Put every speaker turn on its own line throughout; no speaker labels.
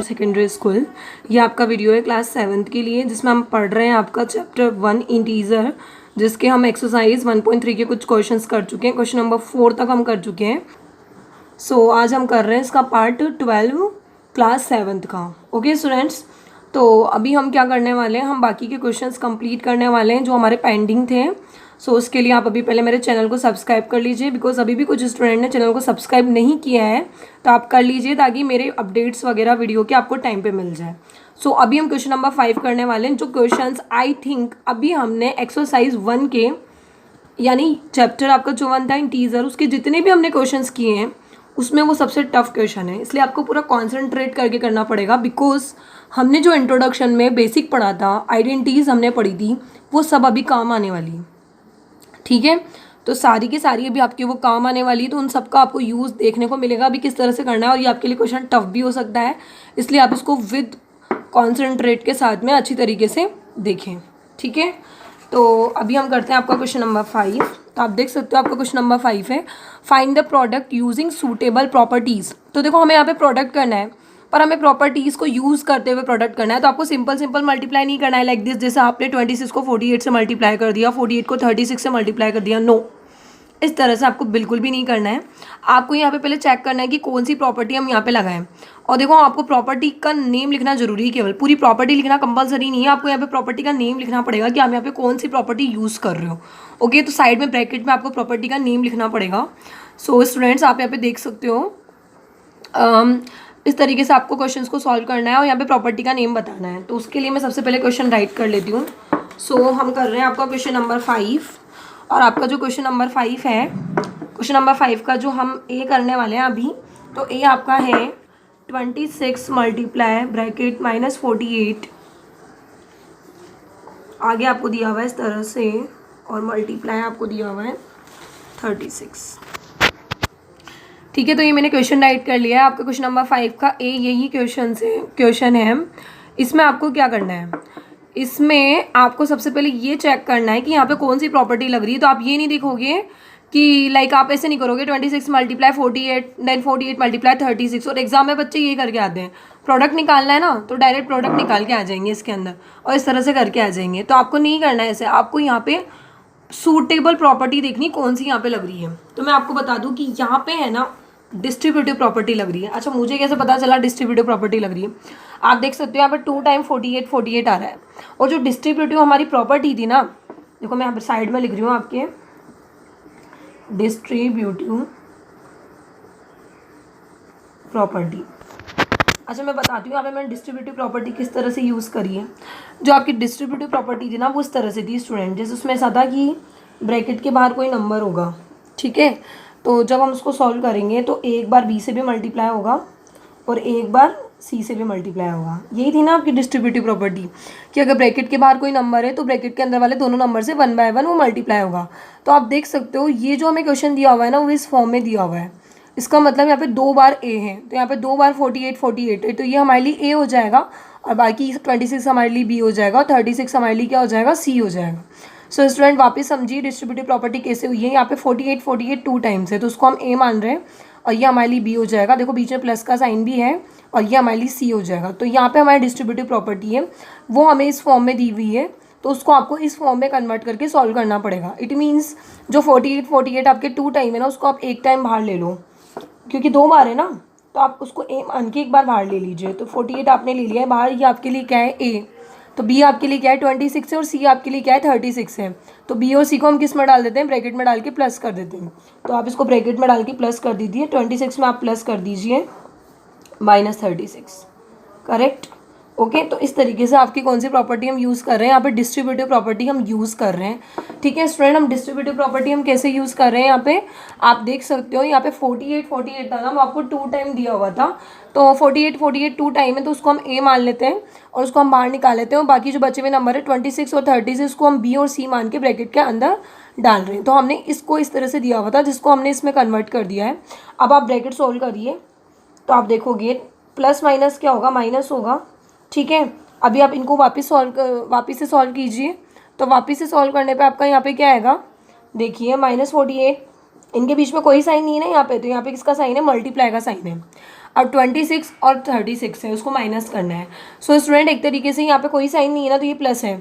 Indian secondary school. ये आपका video है क्लास 7th के लिए, जिसमें हम पढ़ रहे हैं आपका चैप्टर 1 इंटीजर, जिसके हम एक्सरसाइज 1.3 के कुछ क्वेश्चंस कर चुके हैं। क्वेश्चन नंबर 4 तक हम कर चुके हैं। आज हम कर रहे हैं इसका पार्ट 12 क्लास 7th का। ओके स्टूडेंट्स, तो अभी हम क्या करने वाले हैं, हम बाकी के क्वेश्चंस कंप्लीट करने वाले हैं जो हमारे पेंडिंग थे। उसके लिए आप अभी पहले मेरे चैनल को सब्सक्राइब कर लीजिए, बिकॉज अभी भी कुछ स्टूडेंट ने चैनल को सब्सक्राइब नहीं किया है, तो आप कर लीजिए ताकि मेरे अपडेट्स वगैरह वीडियो के आपको टाइम पे मिल जाए। अभी हम क्वेश्चन नंबर 5 करने वाले हैं, जो क्वेश्चंस आई थिंक अभी हमने एक्सरसाइज 1 के, यानी चैप्टर आपका जो 1 था इंटीजर, उसके जितने भी हमने क्वेश्चंस किए हैं उसमें वो सबसे टफ क्वेश्चन है, इसलिए आपको पूरा कॉन्सेंट्रेट करके करना पड़ेगा। बिकॉज हमने जो इंट्रोडक्शन में बेसिक पढ़ा था, आइडेंटिटीज़ हमने पढ़ी थी, वो सब अभी काम आने वाली है। ठीक है, तो सारी की सारी अभी आपके वो काम आने वाली है, तो उन सब का आपको यूज़ देखने को मिलेगा अभी किस तरह से करना है। और ये आपके लिए क्वेश्चन टफ भी हो सकता है, इसलिए आप इसको विद कॉन्सेंट्रेट के साथ में अच्छी तरीके से देखें। ठीक है, तो अभी हम करते हैं आपका क्वेश्चन नंबर 5। तो आप देख सकते हो आपका क्वेश्चन नंबर 5 है, find the product using suitable properties. तो देखो हमें यहाँ पे प्रोडक्ट करना है, पर हमें प्रॉपर्टीज़ को यूज़ करते हुए प्रोडक्ट करना है। तो आपको सिंपल मल्टीप्लाई नहीं करना है लाइक दिस, जैसे आपने 26 को 48 से मल्टीप्लाई कर दिया, 48 को 36 से मल्टीप्लाई कर दिया। नो, इस तरह से आपको बिल्कुल भी नहीं करना है। आपको यहाँ पे पहले चेक करना है कि कौन सी प्रॉपर्टी हम यहाँ पे लगाएं। और देखो आपको प्रॉपर्टी का नेम लिखना जरूरी है, केवल पूरी प्रॉपर्टी लिखना कंपलसरी नहीं है। आपको यहाँ पे प्रॉपर्टी का नेम लिखना पड़ेगा कि आप यहाँ पे कौन सी प्रॉपर्टी यूज़ कर रहे हो। ओके, तो साइड में ब्रैकेट में आपको प्रॉपर्टी का नेम लिखना पड़ेगा। स्टूडेंट्स, आप यहाँ पे देख सकते हो इस तरीके से आपको क्वेश्चंस को सॉल्व करना है और यहाँ पे प्रॉपर्टी का नेम बताना है। तो उसके लिए मैं सबसे पहले क्वेश्चन राइट कर लेती हूँ। हम कर रहे हैं आपका क्वेश्चन नंबर 5, और आपका जो क्वेश्चन नंबर 5 है, क्वेश्चन नंबर 5 का जो हम ए करने वाले हैं अभी, तो ए आपका है 26 मल्टीप्लाई ब्रैकेट -48, आगे आपको दिया हुआ है इस तरह से, और मल्टीप्लाई आपको दिया हुआ है 36। ठीक है, तो ये मैंने क्वेश्चन राइट कर लिया है। आपका क्वेश्चन नंबर 5 का ए यही क्वेश्चन है। इसमें आपको क्या करना है, इसमें आपको सबसे पहले ये चेक करना है कि यहाँ पे कौन सी प्रॉपर्टी लग रही है। तो आप ये नहीं देखोगे कि लाइक आप ऐसे नहीं करोगे 26 मल्टीप्लाई 48 देन 48 मल्टीप्लाई 36, और एग्जाम में बच्चे ये करके आते हैं, प्रोडक्ट निकालना है ना तो डायरेक्ट प्रोडक्ट निकाल के आ जाएंगे इसके अंदर, और इस तरह से करके आ जाएंगे। तो आपको नहीं करना है ऐसे, आपको यहाँ पे सूटेबल प्रॉपर्टी देखनी कौन सी यहाँ पे लग रही है। तो मैं आपको बता दूं कि यहाँ पे है ना डिस्ट्रीब्यूटिव प्रॉपर्टी लग रही है। अच्छा, मुझे कैसे पता चला डिस्ट्रीब्यूटिव प्रॉपर्टी लग रही है? आप देख सकते हो यहाँ पे 2 टाइम 48 आ रहा है, और जो डिस्ट्रीब्यूटिव हमारी प्रॉपर्टी थी ना, देखो मैं यहाँ पे साइड में लिख रही हूँ आपके डिस्ट्रीब्यूटिव प्रॉपर्टी। अच्छा, मैं बताती हूँ यहाँ पे मैंने डिस्ट्रीब्यूटिव प्रॉपर्टी किस तरह से यूज़ करी है। जो आपकी डिस्ट्रीब्यूटिव प्रॉपर्टी थी ना, वो इस तरह से थी स्टूडेंट, जैसे उसमें ऐसा था कि ब्रैकेट के बाहर कोई नंबर होगा। ठीक है, तो जब हम उसको सॉल्व करेंगे तो एक बार बी से भी मल्टीप्लाई होगा और एक बार सी से भी मल्टीप्लाई होगा। यही थी ना आपकी डिस्ट्रीब्यूटिव प्रॉपर्टी, कि अगर ब्रैकेट के बाहर कोई नंबर है तो ब्रैकेट के अंदर वाले दोनों नंबर से 1 बाय 1 वो मल्टीप्लाई होगा। तो आप देख सकते हो ये जो हमें क्वेश्चन दिया हुआ है ना, वो इस फॉर्म में दिया हुआ है। इसका मतलब यहाँ पे 2 बार ए है, तो यहाँ पे 2 बार 48 है, तो ये हमारे लिए ए हो जाएगा, और बाकी 26 हमारे लिए बी हो जाएगा, और 36 हमारे लिए क्या हो जाएगा, सी हो जाएगा। स्टूडेंट वापस समझिए डिस्ट्रीब्यूटिव प्रॉपर्टी कैसे हुई है। यहाँ पे 48 2 टाइम्स है, तो उसको हम ए मान रहे हैं, और ये हमारे लिए बी हो जाएगा। देखो बीच में प्लस का साइन भी है, और ये हमारे लिए सी हो जाएगा। तो यहाँ पे हमारी डिस्ट्रीब्यूटिव प्रॉपर्टी है, वो हमें इस फॉर्म में दी हुई है, तो उसको आपको इस फॉर्म में कन्वर्ट करके सॉल्व करना पड़ेगा। इट मीन्स जो 48 आपके 2 टाइम है ना, उसको आप एक टाइम बाहर ले लो, क्योंकि 2 बार है ना, तो आप उसको ए मान के एक बार बाहर ले लीजिए। तो 48 आपने ले लिया है बाहर, ये आपके लिए क्या है, ए। तो बी आपके लिए क्या है, 26 है, और सी आपके लिए क्या है, 36 है। तो बी और सी को हम किस में डाल देते हैं, ब्रैकेट में डाल के प्लस कर देते हैं। तो आप इसको ब्रैकेट में डाल के प्लस कर दीजिए, 26 में आप प्लस कर दीजिए -36, करेक्ट। ओके, तो इस तरीके से आपकी कौन सी प्रॉपर्टी हम यूज़ कर रहे हैं, यहाँ पे डिस्ट्रीब्यूटिव प्रॉपर्टी हम यूज़ कर रहे हैं। ठीक है स्टूडेंट, हम डिस्ट्रीब्यूटिव प्रॉपर्टी हम कैसे यूज़ कर रहे हैं, यहाँ पे आप देख सकते हो यहाँ पे 48 था ना, वो आपको 2 टाइम दिया हुआ था। तो 48 2 टाइम है, तो उसको हम ए मान लेते हैं और उसको हम बाहर निकाल लेते हैं, और बाकी जो बचे हुए नंबर है 26 और 36 को हम बी और सी मान के ब्रैकेट के अंदर डाल रहे हैं। तो हमने इसको इस तरह से दिया हुआ था, जिसको हमने इसमें कन्वर्ट कर दिया है। अब आप ब्रैकेट सोल्व करिए, तो आप देखोगे प्लस माइनस क्या होगा, माइनस होगा। ठीक है, अभी आप इनको वापस से सॉल्व कीजिए। तो वापस से सॉल्व करने पे आपका यहाँ पे क्या आएगा, देखिए -48 इनके बीच में कोई साइन नहीं है ना यहाँ पे, तो यहाँ पे किसका साइन है, मल्टीप्लाई का साइन है। अब 26 और 36 है, उसको माइनस करना है। सो स्टूडेंट एक तरीके से यहाँ पे कोई साइन नहीं है ना, तो ये प्लस है,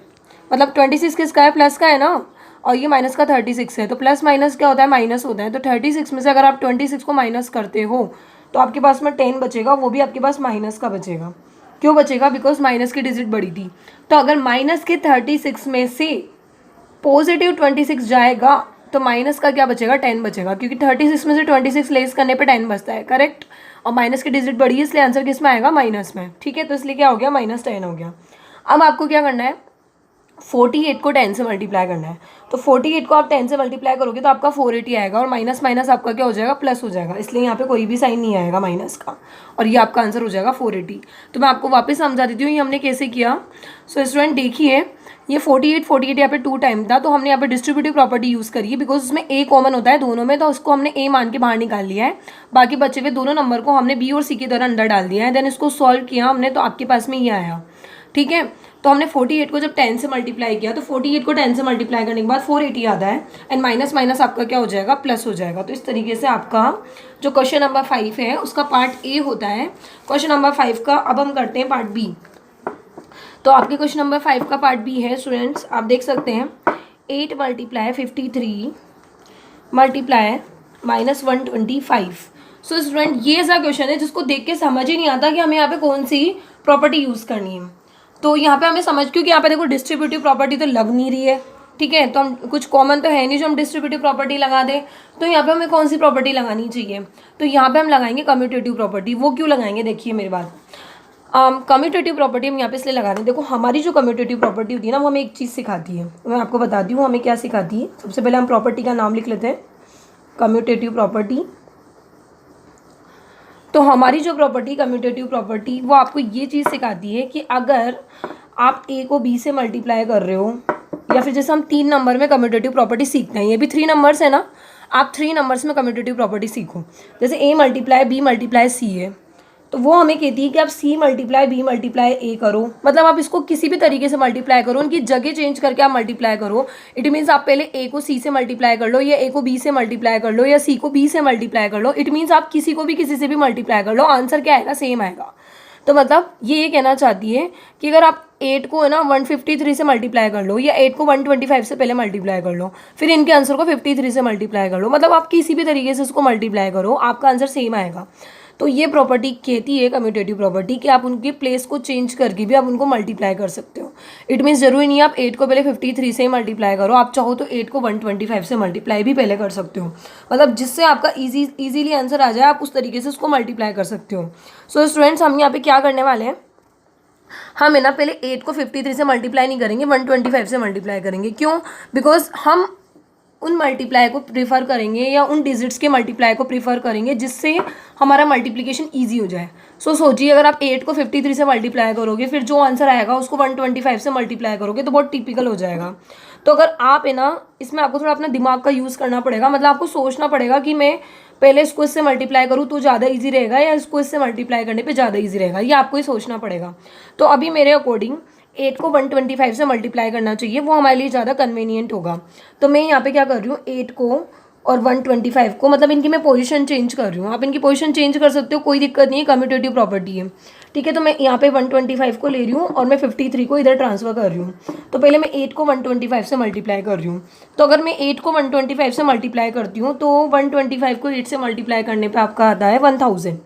मतलब 26 किसका है, प्लस का है ना, और ये माइनस का 36 है, तो प्लस माइनस क्या होता है, माइनस होता है। तो 36 में से अगर आप 26 को माइनस करते हो तो आपके पास में 10 बचेगा, वो भी आपके पास माइनस का बचेगा। क्यों बचेगा, बिकॉज माइनस की डिजिट बड़ी थी। तो अगर माइनस के 36 में से पॉजिटिव 26 जाएगा तो माइनस का क्या बचेगा, 10 बचेगा, क्योंकि 36 में से 26 लेस करने पे 10 बचता है, करेक्ट। और माइनस की डिजिट बढ़ी है, इसलिए आंसर किस में आएगा, माइनस में, ठीक है। तो इसलिए क्या हो गया, -10 हो गया। अब आपको क्या करना है, 48 को 10 से मल्टीप्लाई करना है। तो 48 को आप 10 से मल्टीप्लाई करोगे तो आपका 480 आएगा, और माइनस माइनस आपका क्या हो जाएगा, प्लस हो जाएगा, इसलिए यहाँ पे कोई भी साइन नहीं आएगा माइनस का, और ये आपका आंसर हो जाएगा 480। तो मैं आपको वापस समझा देती हूँ ये हमने कैसे किया। सो स्टूडेंट देखिए, ये 48 यहाँ पे 2 टाइम था, तो हमने यहाँ पे डिस्ट्रीब्यूटिव प्रॉपर्टी यूज़ करी है, बिकॉज उसमें ए कॉमन होता है दोनों में, तो उसको हमने ए मान के बाहर निकाल लिया है। बाकी बचे हुए दोनों नंबर को हमने बी और सी की तरह अंदर डाल दिया है, देन इसको सॉल्व किया हमने, तो आपके पास में ये आया, ठीक है। तो हमने 48 को जब 10 से मल्टीप्लाई किया, तो 48 को 10 से मल्टीप्लाई करने के बाद 480 आता है, एंड माइनस माइनस आपका क्या हो जाएगा, प्लस हो जाएगा। तो इस तरीके से आपका जो क्वेश्चन नंबर 5 है उसका पार्ट ए होता है। क्वेश्चन नंबर 5 का अब हम करते हैं पार्ट बी। तो आपके क्वेश्चन नंबर 5 का पार्ट बी है स्टूडेंट्स, आप देख सकते हैं 8 मल्टीप्लाई 53 मल्टीप्लाई -125। सो स्टूडेंट ये ऐसा क्वेश्चन है जिसको देख के समझ ही नहीं आता कि हमें यहाँ पे कौन सी प्रॉपर्टी यूज़ करनी है। तो यहाँ पे हमें समझ, क्योंकि यहाँ पे देखो डिस्ट्रीब्यूटिव प्रॉपर्टी तो लग नहीं रही है, ठीक है, तो हम कुछ कॉमन तो है नहीं जो हम डिस्ट्रीब्यूटिव प्रॉपर्टी लगा दें। तो यहाँ पे हमें कौन सी प्रॉपर्टी लगानी चाहिए, तो यहाँ पे हम लगाएंगे कम्यूटेटिव प्रॉपर्टी। वो क्यों लगाएंगे, देखिए मेरी बात, कम्यूटेटिव प्रॉपर्टी हम यहाँ पे इसलिए लगा रहे हैं, देखो हमारी जो कम्यूटेटिव प्रॉपर्टी होती है ना, वो हमें एक चीज़ सिखाती है, मैं आपको बताती हूँ हमें क्या सिखाती है। सबसे पहले हम प्रॉपर्टी का नाम लिख लेते हैं, कम्यूटेटिव प्रॉपर्टी। तो हमारी जो प्रॉपर्टी कम्यूटेटिव प्रॉपर्टी, वो आपको ये चीज़ सिखाती है कि अगर आप ए को बी से मल्टीप्लाई कर रहे हो, या फिर जैसे हम 3 नंबर में कम्यूटेटिव प्रॉपर्टी सीखते हैं, ये भी 3 नंबर्स है ना, आप 3 नंबर्स में कम्यूटेटिव प्रॉपर्टी सीखो। जैसे A multiply B multiply C है, तो वो हमें कहती है कि आप सी मल्टीप्लाई बी मल्टीप्लाई ए करो, मतलब आप इसको किसी भी तरीके से मल्टीप्लाई करो, उनकी जगह चेंज करके आप मल्टीप्लाई करो। इट मीन्स आप पहले ए को सी से मल्टीप्लाई कर लो, या ए को बी से मल्टीप्लाई कर लो, या सी को बी से मल्टीप्लाई कर लो। इट मीन्स आप किसी को भी किसी से भी मल्टीप्लाई कर लो, आंसर क्या आएगा, सेम आएगा। तो मतलब ये कहना चाहती है कि अगर आप 8 को है ना 153 से मल्टीप्लाई कर लो, या 8 को 125 से पहले मल्टीप्लाई कर लो, फिर इनके आंसर को 53 से मल्टीप्लाई कर लो, मतलब आप किसी भी तरीके से उसको मल्टीप्लाई करो, आपका आंसर सेम आएगा। तो ये प्रॉपर्टी कहती है कम्यूटेटिव प्रॉपर्टी कि आप उनके प्लेस को चेंज करके भी आप उनको मल्टीप्लाई कर सकते हो। इट मीन्स जरूरी नहीं है आप 8 को पहले 53 से ही मल्टीप्लाई करो, आप चाहो तो 8 को 125 से मल्टीप्लाई भी पहले कर सकते हो, मतलब जिससे आपका इजीली आंसर आ जाए, आप उस तरीके से उसको मल्टीप्लाई कर सकते हो। सो स्टूडेंट्स हम यहाँ पे क्या करने वाले हैं, हम है ना पहले 8 को 53 से मल्टीप्लाई नहीं करेंगे, 125 से मल्टीप्लाई करेंगे। क्यों, बिकॉज हम उन मल्टीप्लाई को प्रीफर करेंगे, या उन डिजिट्स के मल्टीप्लाई को प्रीफर करेंगे जिससे हमारा मल्टीप्लिकेशन ईजी हो जाए। सो सोचिए अगर आप 8 को 53 से मल्टीप्लाई करोगे, फिर जो आंसर आएगा उसको 125 से मल्टीप्लाई करोगे, तो बहुत टिपिकल हो जाएगा। तो अगर आप है ना, इसमें आपको थोड़ा अपना दिमाग का यूज़ करना पड़ेगा, मतलब आपको सोचना पड़ेगा कि मैं पहले इसको इससे मल्टीप्लाई करूँ तो ज़्यादा ईजी रहेगा, या इसको इससे मल्टीप्लाई करने पर ज़्यादा ईजी रहेगा, ये आपको ही सोचना पड़ेगा। तो अभी मेरे अकॉर्डिंग 8 को 125 से मल्टीप्लाई करना चाहिए, वो हमारे लिए ज़्यादा कन्वीनियंट होगा। तो मैं यहाँ पे क्या कर रही हूँ, 8 को और 125 को, मतलब इनकी मैं पोजीशन चेंज कर रही हूँ। आप इनकी पोजीशन चेंज कर सकते हो, कोई दिक्कत नहीं है, कम्यूटेटिव प्रॉपर्टी है, ठीक है। तो मैं यहाँ पे 125 को ले रही हूँ और मैं 53 को इधर ट्रांसफर कर रही हूँ। तो पहले मैं 8 को 125 से मल्टीप्लाई कर रही हूँ। तो अगर मैं 8 को 125 से मल्टीप्लाई करती हूँ, तो 125 को 8 से मल्टीप्लाई करने पर आपका आता है 1000।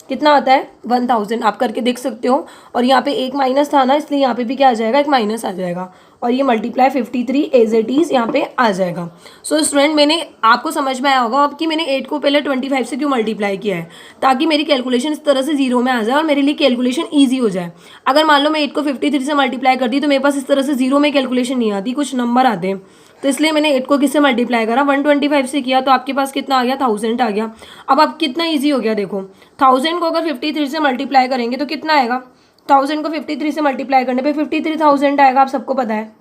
कितना आता है, 1000, आप करके देख सकते हो। और यहाँ पे एक माइनस था ना, इसलिए यहाँ पे भी क्या आ जाएगा, एक माइनस आ जाएगा, और ये मल्टीप्लाई 53 एज इट इज़ यहाँ पे आ जाएगा। सो स्टूडेंट मैंने आपको समझ में आया होगा अब कि मैंने 8 को पहले 25 से क्यों मल्टीप्लाई किया है, ताकि मेरी कैलकुलेशन इस तरह से 0 में आ जाए और मेरे लिए कैलकुलेशन ईजी हो जाए। अगर मान लो मैं 8 को 53 से मल्टीप्लाई कर दी, तो मेरे पास इस तरह से 0 में कैलकुलेशन नहीं आती, कुछ नंबर आते हैं। तो इसलिए मैंने 8 को किससे मल्टीप्लाई करा, 125 से किया, तो आपके पास कितना आ गया, 1000 आ गया। अब आप कितना ईजी हो गया, देखो 1000 को अगर 53 से मल्टीप्लाई करेंगे तो कितना आएगा, 1000 को 53 से मल्टीप्लाई करने पे 53,000 आएगा, आप सबको पता है।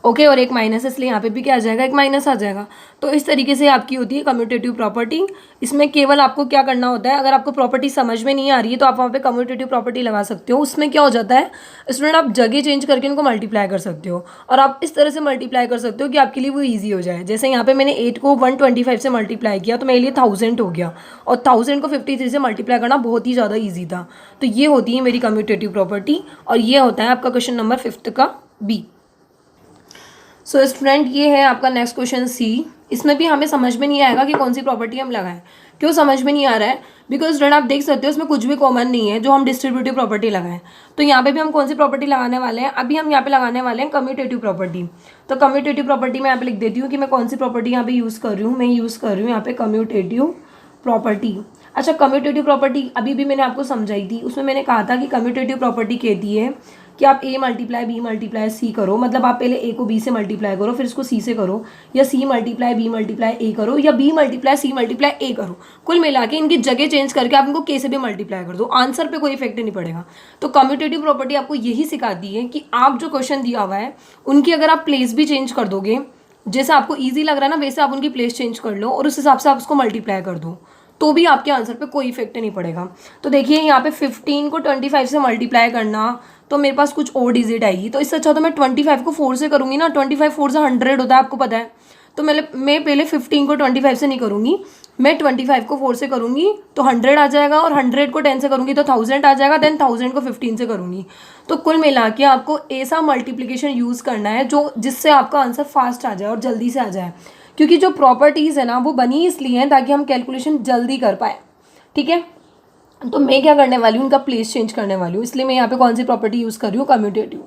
ओके, और एक माइनस है, इसलिए यहाँ पे भी क्या आ जाएगा, एक माइनस आ जाएगा। तो इस तरीके से आपकी होती है कम्यूटेटिव प्रॉपर्टी। इसमें केवल आपको क्या करना होता है, अगर आपको प्रॉपर्टी समझ में नहीं आ रही है तो आप वहाँ पे कम्यूटेटिव प्रॉपर्टी लगा सकते हो। उसमें क्या हो जाता है, स्टूडेंट आप जगह चेंज करके इनको मल्टीप्लाई कर सकते हो, और आप इस तरह से मल्टीप्लाई कर सकते हो कि आपके लिए वो ईजी हो जाए। जैसे यहाँ पे मैंने 8 को 125 से मल्टीप्लाई किया तो मेरे लिए 1000 हो गया, और 1000 को 53 से मल्टीप्लाई करना बहुत ही ज़्यादा ईजी था। तो ये होती है मेरी कम्यूटेटिव प्रॉपर्टी, और ये होता है आपका क्वेश्चन नंबर 5 का बी। सो स्टूडेंट ये है आपका नेक्स्ट क्वेश्चन सी। इसमें भी हमें समझ में नहीं आएगा कि कौन सी प्रॉपर्टी हम लगाएं। क्यों समझ में नहीं आ रहा है, बिकॉज स्टूडेंट आप देख सकते हो इसमें कुछ भी कॉमन नहीं है जो हम डिस्ट्रीब्यूटिव प्रॉपर्टी लगाएं। तो यहाँ पे भी हम कौन सी प्रॉपर्टी लगाने वाले हैं, अभी हम यहाँ पे लगाने वाले हैं कम्यूटेटिव प्रॉपर्टी। तो कम्यूटेटिव प्रॉपर्टी मैं यहाँ पे लिख देती हूँ कि मैं कौन सी प्रॉपर्टी यहाँ पे यूज़ कर रही हूँ। मैं यूज़ कर रही हूँ यहाँ पे कम्यूटेटिव प्रॉपर्टी। अच्छा, कम्यूटेटिव प्रॉपर्टी अभी भी मैंने आपको समझाई थी, उसमें मैंने कहा था कि कम्यूटेटिव प्रॉपर्टी कहती है कि आप a multiply B multiply C करो, मतलब आप पहले a को b से मल्टीप्लाई करो, फिर इसको c से करो, या c multiply b multiply a करो, या b multiply c multiply a करो। कुल मिला के इनकी जगह चेंज करके आप इनको k से भी मल्टीप्लाई कर दो, आंसर पे कोई इफेक्ट नहीं पड़ेगा। तो कम्यूटेटिव प्रॉपर्टी आपको यही सिखाती है कि आप जो क्वेश्चन दिया हुआ है उनकी अगर आप प्लेस भी चेंज कर दोगे, जैसे आपको ईजी लग रहा है ना वैसे आप उनकी प्लेस चेंज कर लो और उस हिसाब से आप उसको मल्टीप्लाई कर दो, तो भी आपके आंसर पे कोई इफेक्ट नहीं पड़ेगा। तो देखिए यहाँ पे 15 को 25 से मल्टीप्लाई करना, तो मेरे पास कुछ और डिजिट आएगी। तो इससे अच्छा तो मैं 25 को 4 से करूँगी ना, 25 4 से 100 होता है, आपको पता है। तो मैं पहले 15 को 25 से नहीं करूँगी, मैं 25 को 4 से करूँगी तो 100 आ जाएगा, और 100 को 10 से करूँगी तो 1000 आ जाएगा, देन 1000 को 15 से करूँगी। तो कुल मिला के आपको ऐसा मल्टीप्लिकेशन यूज़ करना है जो जिससे आपका आंसर फास्ट आ जाए और जल्दी से आ जाए, क्योंकि जो प्रॉपर्टीज़ है ना वो बनी इसलिए हैं ताकि हम कैलकुलेशन जल्दी कर पाए, ठीक है। तो मैं क्या करने वाली हूँ, उनका प्लेस चेंज करने वाली हूँ, इसलिए मैं यहाँ पे कौन सी प्रॉपर्टी यूज़ कर रही हूँ, कम्यूटेटिव।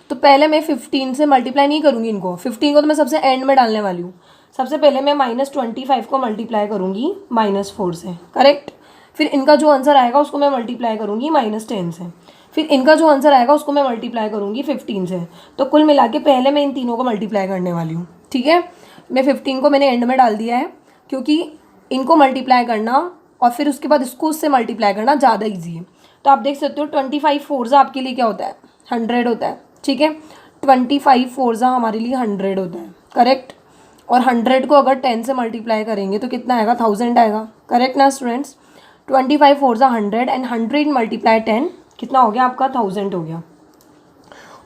तो पहले मैं 15 से मल्टीप्लाई नहीं करूँगी इनको, 15 को तो मैं सबसे एंड में डालने वाली हूँ। सबसे पहले मैं -25 को मल्टीप्लाई करूँगी -4 से, करेक्ट। फिर इनका जो आंसर आएगा उसको मैं मल्टीप्लाई करूँगी -10 से, फिर इनका जो आंसर आएगा उसको मैं मल्टीप्लाई करूँगी 15 से। तो कुल मिला के पहले मैं इन तीनों को मल्टीप्लाई करने वाली हूँ, ठीक है। मैं 15 को मैंने एंड में डाल दिया है, क्योंकि इनको मल्टीप्लाई करना और फिर उसके बाद इसको उससे मल्टीप्लाई करना ज़्यादा ईजी है। तो आप देख सकते हो 25 फोर्जा आपके लिए क्या होता है, 100 होता है, ठीक है। 25 फोर्जा हमारे लिए 100 होता है, करेक्ट। और 100 को अगर 10 से मल्टीप्लाई करेंगे तो कितना आएगा, 1000 आएगा, करेक्ट ना स्टूडेंट्स। 25 फोर्जा 100 एंड 100 मल्टीप्लाई 10 कितना हो गया आपका, 1000 हो गया।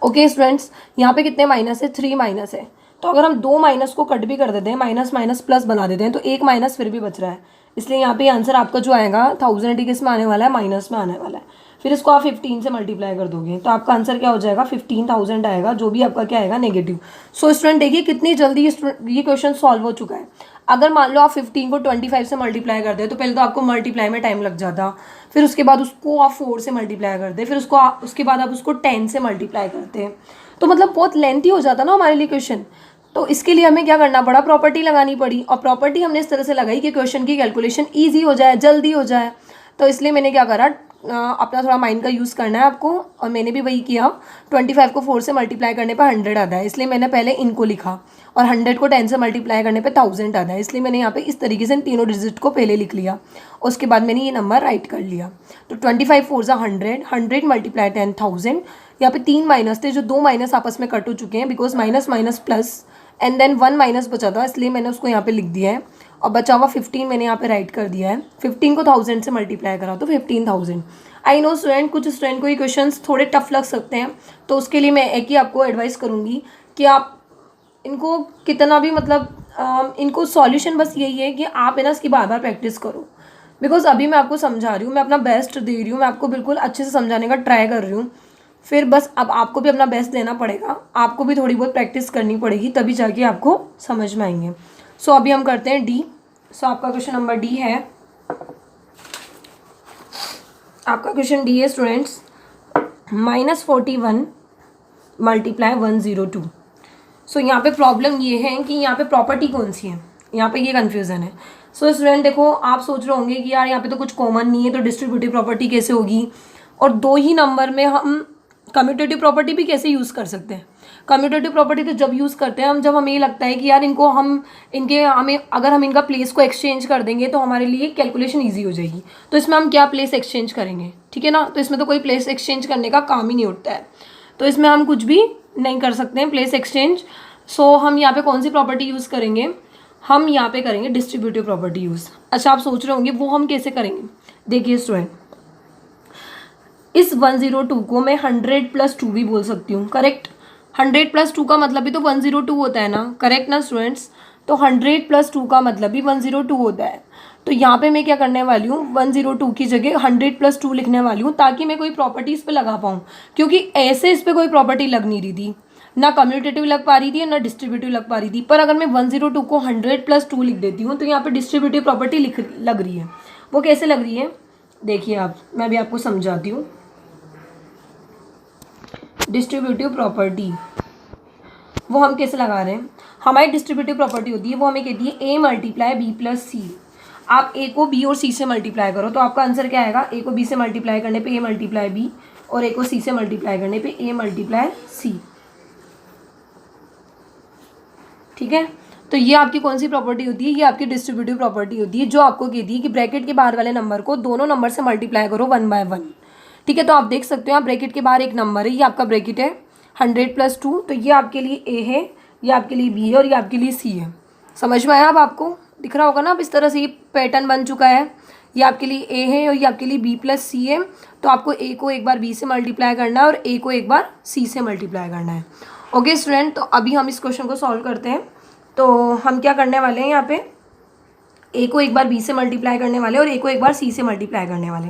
ओके स्टूडेंट्स, यहाँ पे कितने माइनस है, 3 माइनस है। तो अगर हम 2 माइनस को कट भी कर देते हैं, माइनस माइनस प्लस बना देते हैं, तो एक माइनस फिर भी बच रहा है, इसलिए यहाँ पे आंसर आपका जो आएगा 1000 किस में आने वाला है, माइनस में आने वाला है। फिर इसको आप 15 से मल्टीप्लाई कर दोगे तो आपका आंसर क्या हो जाएगा, 15,000 आएगा, जो भी आपका क्या आएगा, नेगेटिव। सो स्टूडेंट देखिए कितनी जल्दी ये क्वेश्चन सॉल्व हो चुका है। अगर मान लो आप 15 को 25 से मल्टीप्लाई करते हैं तो पहले तो आपको मल्टीप्लाई में टाइम लग जाता, फिर उसके बाद उसको आप 4 से मल्टीप्लाई करते, फिर उसके बाद आप उसको 10 से मल्टीप्लाई करते हैं, तो मतलब बहुत लेंथी हो जाता ना हमारे लिए क्वेश्चन। तो इसके लिए हमें क्या करना पड़ा, प्रॉपर्टी लगानी पड़ी, और प्रॉपर्टी हमने इस तरह से लगाई कि क्वेश्चन की कैलकुलेशन ईजी हो जाए, जल्दी हो जाए। तो इसलिए मैंने क्या करा, अपना थोड़ा माइंड का यूज़ करना है आपको, और मैंने भी वही किया। 25 को 4 से मल्टीप्लाई करने पर 100 आता है, इसलिए मैंने पहले इनको लिखा, और 100 को 10 से मल्टीप्लाई करने पे 1000 आता है, इसलिए मैंने यहाँ पे इस तरीके से इन तीनों डिजिट को पहले लिख लिया, उसके बाद मैंने ये नंबर राइट कर लिया। तो 25 4 100, 100 मल्टीप्लाई 10, 1000। यहाँ पे 3 माइनस थे, जो 2 माइनस आपस में कट हो चुके हैं, because minus minus plus and then 1 minus बचा था, इसलिए मैंने उसको यहाँ पे लिख दिया है, और बचा हुआ 15 मैंने यहाँ पे राइट कर दिया है। 15 को 1000 से मल्टीप्लाई करा तो 15,000। आई नो स्टूडेंट, कुछ स्टूडेंट को ये क्वेश्चंस थोड़े टफ लग सकते हैं, तो उसके लिए मैं एक ही आपको एडवाइस करूँगी कि आप इनको कितना भी मतलब इनको सॉल्यूशन बस यही है कि आप है ना इसकी बार बार प्रैक्टिस करो, बिकॉज अभी मैं आपको समझा रही हूँ, मैं अपना बेस्ट दे रही हूँ, मैं आपको बिल्कुल अच्छे से समझाने का ट्राई कर रही हूँ। फिर बस अब आपको भी अपना बेस्ट देना पड़ेगा, आपको भी थोड़ी बहुत प्रैक्टिस करनी पड़ेगी, तभी जाके आपको समझ में आएंगे। सो अभी हम करते हैं डी। सो आपका क्वेश्चन नंबर डी है, आपका क्वेश्चन डी है स्टूडेंट्स, -41 मल्टीप्लाई 102। सो यहाँ पे प्रॉब्लम ये है कि यहाँ पे प्रॉपर्टी कौन सी है, यहाँ पे ये कन्फ्यूज़न है। सो स्टूडेंट देखो, आप सोच रहे होंगे कि यार यहाँ पे तो कुछ कॉमन नहीं है, तो डिस्ट्रीब्यूटिव प्रॉपर्टी कैसे होगी, और 2 ही नंबर में हम कम्यूटेटिव प्रॉपर्टी भी कैसे यूज़ कर सकते हैं। कम्यूटेटिव प्रॉपर्टी तो जब यूज़ करते हैं हम, जब हमें ये लगता है कि यार इनको हमें अगर हम इनका प्लेस को एक्सचेंज कर देंगे तो हमारे लिए कैलकुलेशन ईजी हो जाएगी। तो इसमें हम क्या प्लेस एक्सचेंज करेंगे, ठीक है ना। तो इसमें तो कोई प्लेस एक्सचेंज करने का काम ही नहीं उठता है, तो इसमें हम कुछ भी नहीं कर सकते हैं प्लेस एक्सचेंज। सो हम यहाँ पे कौन सी प्रॉपर्टी यूज़ करेंगे, हम यहाँ पे करेंगे डिस्ट्रीब्यूटिव प्रॉपर्टी यूज़। अच्छा, आप सोच रहे होंगे वो हम कैसे करेंगे। देखिए स्टूडेंट, इस 102 को मैं 100+2 भी बोल सकती हूँ, करेक्ट। 100+2 का मतलब भी तो 102 होता है ना, करेक्ट ना स्टूडेंट्स। तो 100+2 का मतलब भी 102 होता है। तो यहाँ पे मैं क्या करने वाली हूँ, 102 की जगह 100+2 लिखने वाली हूँ, ताकि मैं कोई प्रॉपर्टी इस पर लगा पाऊँ, क्योंकि ऐसे इस पर कोई प्रॉपर्टी लग नहीं रही थी, ना कम्यूटेटिव लग पा रही थी ना डिस्ट्रीब्यूटिव लग पा रही थी। पर अगर मैं 102 को 100+2 लिख देती हूँ तो यहाँ पे डिस्ट्रीब्यूटिव प्रॉपर्टी लग रही है। वो कैसे लग रही है, देखिए आप, मैं भी आपको समझाती हूँ। डिस्ट्रीब्यूटिव प्रॉपर्टी वो हम कैसे लगा रहे हैं, हमारी डिस्ट्रीब्यूटिव प्रॉपर्टी होती है, वो हमें कहती है a × b+c। आप a को b और c से मल्टीप्लाई करो तो आपका आंसर क्या आएगा, a को b से मल्टीप्लाई करने पे a × b और a को c से मल्टीप्लाई करने पे a × c। ठीक है, तो ये आपकी कौन सी प्रॉपर्टी होती है, ये आपकी डिस्ट्रीब्यूटिव प्रॉपर्टी होती है, जो आपको कहती है कि ब्रैकेट के बाहर वाले नंबर को दोनों नंबर से मल्टीप्लाई करो 1 बाय 1। ठीक है, तो आप देख सकते हो यहाँ ब्रैकेट के बाहर एक नंबर है, ये आपका ब्रैकेट है 100+2, तो ये आपके लिए a है, ये आपके लिए b है और ये आपके लिए c है। समझ में आया, अब आपको दिख रहा होगा ना, अब इस तरह से ये पैटर्न बन चुका है। ये आपके लिए a है और ये आपके लिए b+c है। तो आपको a को एक बार b से मल्टीप्लाई करना है और a को एक बार c से मल्टीप्लाई करना है। ओके स्टूडेंट, तो अभी हम इस क्वेश्चन को सॉल्व करते हैं। तो हम क्या करने वाले हैं, यहाँ पे a को एक बार b से मल्टीप्लाई करने वाले और a को एक बार c से मल्टीप्लाई करने वाले।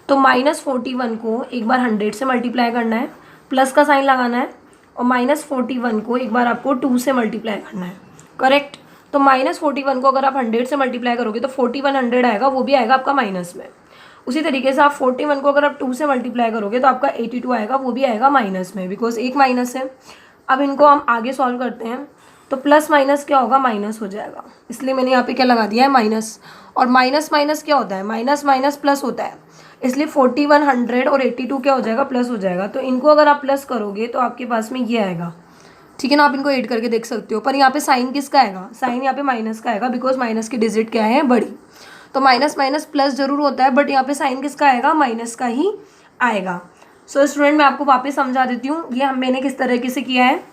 तो -41 को एक बार 100 से मल्टीप्लाई करना है, प्लस का साइन लगाना है, और -41 को एक बार आपको 2 से मल्टीप्लाई करना है, करेक्ट। तो -41 को अगर आप 100 से मल्टीप्लाई करोगे तो 4100 आएगा, वो भी आएगा आपका माइनस में। उसी तरीके से आप 41 को अगर आप 2 से मल्टीप्लाई करोगे तो आपका 82 आएगा, वो भी आएगा माइनस में, बिकॉज एक माइनस है। अब इनको हम आगे सॉल्व करते हैं, तो प्लस माइनस क्या होगा, माइनस हो जाएगा, इसलिए मैंने यहाँ पे क्या लगा दिया है, माइनस। और माइनस माइनस क्या होता है, माइनस माइनस प्लस होता है, इसलिए 4100 और 82 क्या हो जाएगा, प्लस हो जाएगा। तो इनको अगर आप प्लस करोगे तो आपके पास में ये आएगा। ठीक है ना, आप इनको ऐड करके देख सकते हो, पर यहाँ पे साइन किसका आएगा, साइन यहाँ पे माइनस का आएगा, बिकॉज माइनस की डिजिट क्या है, बड़ी। तो माइनस माइनस प्लस जरूर होता है, बट यहाँ पे साइन किसका आएगा, माइनस का ही आएगा। सो स्टूडेंट, मैं आपको वापस समझा देती हूँ, ये मैंने किस तरीके से किया है।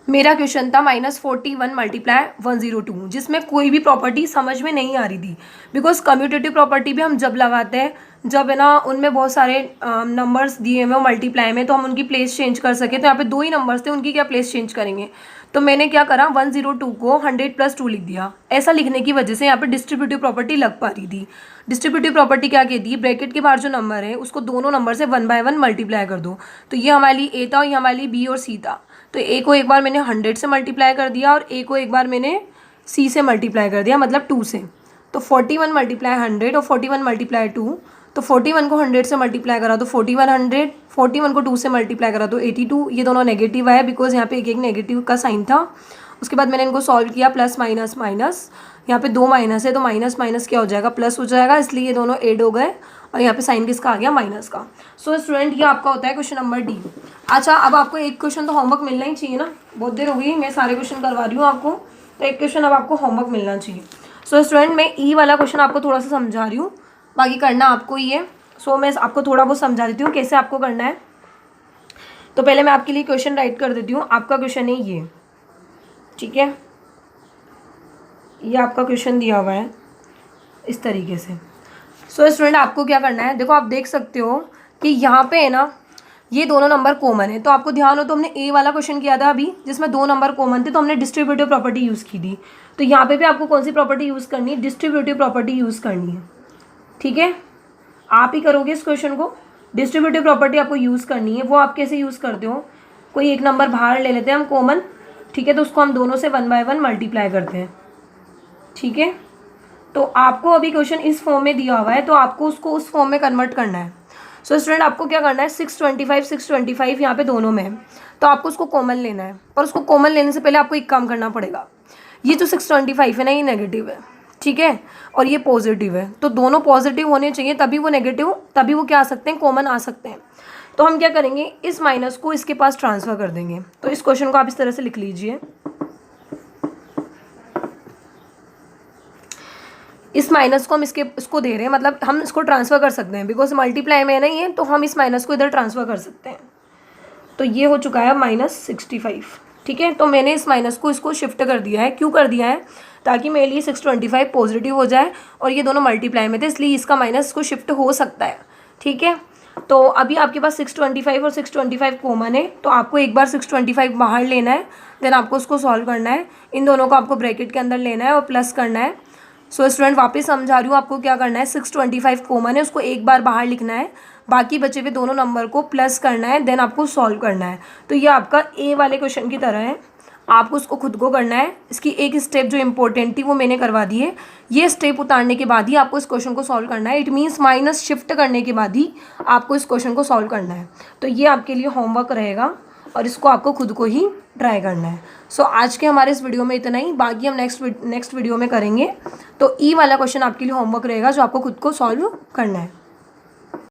मेरा क्वेश्चन था -41 × 102, जिसमें कोई भी प्रॉपर्टी समझ में नहीं आ रही थी, बिकॉज कम्यूटेटिव प्रॉपर्टी भी हम जब लगाते हैं जब है ना उनमें बहुत सारे नंबर्स दिए हुए मल्टीप्लाई में, तो हम उनकी प्लेस चेंज कर सके। तो यहाँ पे 2 ही नंबर्स थे, उनकी क्या प्लेस चेंज करेंगे। तो मैंने क्या करा, 102 को 100+2 लिख दिया। ऐसा लिखने की वजह से यहाँ पे डिस्ट्रीब्यूटिव प्रॉपर्टी लग पा रही थी। डिस्ट्रीब्यूटिव प्रॉपर्टी क्या कहती है, ब्रैकेट के बाहर जो नंबर है उसको दोनों नंबर से 1 बाय 1 मल्टीप्लाई कर दो। तो ये हमारे लिए a था और ये हमारे लिए b और c था। तो a को एक बार मैंने 100 से मल्टीप्लाई कर दिया और a को एक बार मैंने c से मल्टीप्लाई कर दिया, मतलब 2 से। तो 41 × 100 और 41 × 2, तो 41 को 100 से मल्टीप्लाई करा तो 4100, 41 को 2 से मल्टीप्लाई करा तो 82। ये दोनों नेगेटिव आया, बिकॉज यहाँ पे एक एक नेगेटिव का साइन था। उसके बाद मैंने इनको सॉल्व किया, प्लस माइनस माइनस, यहाँ पे 2 माइनस है तो माइनस माइनस क्या हो जाएगा, प्लस हो जाएगा, इसलिए ये दोनों ऐड हो गए और यहाँ पे साइन किसका आ गया, माइनस का। सो स्टूडेंट, ये आपका होता है क्वेश्चन नंबर डी। अच्छा, अब आपको एक क्वेश्चन तो होमवर्क मिलना ही चाहिए ना, बहुत देर हो गई मैं सारे क्वेश्चन करवा रही हूँ आपको, तो एक क्वेश्चन अब आपको होमवर्क मिलना चाहिए। सो स्टूडेंट, मैं ई वाला क्वेश्चन आपको थोड़ा सा समझा रही हूँ, बाकी करना आपको ही है। सो मैं आपको थोड़ा बहुत समझा देती हूँ कैसे आपको करना है। तो पहले मैं आपके लिए क्वेश्चन राइट कर देती हूँ। आपका क्वेश्चन है ये, ठीक है, ये आपका क्वेश्चन दिया हुआ है इस तरीके से। सो स्टूडेंट, आपको क्या करना है, देखो आप देख सकते हो कि यहाँ पे है ना ये दोनों नंबर कॉमन है। तो आपको ध्यान हो तो हमने ए वाला क्वेश्चन किया था अभी, जिसमें 2 नंबर कॉमन थे, तो हमने डिस्ट्रीब्यूटिव प्रॉपर्टी यूज़ की थी। तो यहाँ पे भी आपको कौन सी प्रॉपर्टी यूज़ करनी है, डिस्ट्रीब्यूटिव प्रॉपर्टी यूज़ करनी है। ठीक है, आप ही करोगे इस क्वेश्चन को, डिस्ट्रीब्यूटिव प्रॉपर्टी आपको यूज़ करनी है। वो आप कैसे यूज़ करते हो, कोई एक नंबर बाहर ले लेते हैं हम कॉमन, ठीक है, तो उसको हम दोनों से 1 बाय 1 मल्टीप्लाई करते हैं। ठीक है, तो आपको अभी क्वेश्चन इस फॉर्म में दिया हुआ है, तो आपको उसको उस फॉर्म में कन्वर्ट करना है। सो स्टूडेंट, आपको क्या करना है, 625 यहाँ पे दोनों में है, तो आपको उसको कॉमन लेना है। और उसको कॉमन लेने से पहले आपको एक काम करना पड़ेगा, ये जो 625 है ना, ये नेगेटिव है, ठीक है, और ये पॉजिटिव है, तो दोनों पॉजिटिव होने चाहिए, तभी वो नेगेटिव, तभी वो क्या आ सकते हैं, कॉमन आ सकते हैं। तो हम क्या करेंगे, इस माइनस को इसके पास ट्रांसफ़र कर देंगे। तो इस क्वेश्चन को आप इस तरह से लिख लीजिए, इस माइनस को हम इसको दे रहे हैं, मतलब हम इसको ट्रांसफ़र कर सकते हैं, बिकॉज मल्टीप्लाई में है ना ये, तो हम इस माइनस को इधर ट्रांसफ़र कर सकते हैं। तो ये हो चुका है -65। ठीक है, तो मैंने इस माइनस को इसको शिफ्ट कर दिया है। क्यों कर दिया है? ताकि मेरे लिए 625 पॉजिटिव हो जाए और ये दोनों मल्टीप्लाई में थे, इसलिए इसका माइनस को शिफ्ट हो सकता है। ठीक है, तो अभी आपके पास 625 और 625 कॉमन है, तो आपको एक बार 625 बाहर लेना है, देन आपको उसको सॉल्व करना है। इन दोनों को आपको ब्रैकेट के अंदर लेना है और प्लस करना है। सो स्टूडेंट वापस समझा रही हूँ आपको क्या करना है। 625 कॉमन है, उसको एक बार बाहर लिखना है, बाकी बचे हुए दोनों नंबर को प्लस करना है, देन आपको सॉल्व करना है। तो ये आपका ए वाले क्वेश्चन की तरह है, आपको उसको खुद को करना है। इसकी एक स्टेप जो इंपॉर्टेंट थी वो मैंने करवा दी है। ये स्टेप उतारने के बाद ही आपको इस क्वेश्चन को सॉल्व करना है। इट मीन्स माइनस शिफ्ट करने के बाद ही आपको इस क्वेश्चन को सॉल्व करना है। तो ये आपके लिए होमवर्क रहेगा और इसको आपको खुद को ही ट्राई करना है। सो आज के हमारे इस वीडियो में इतना ही, बाकी हम नेक्स्ट वीडियो में करेंगे। तो ई वाला क्वेश्चन आपके लिए होमवर्क रहेगा जो आपको खुद को सॉल्व करना है।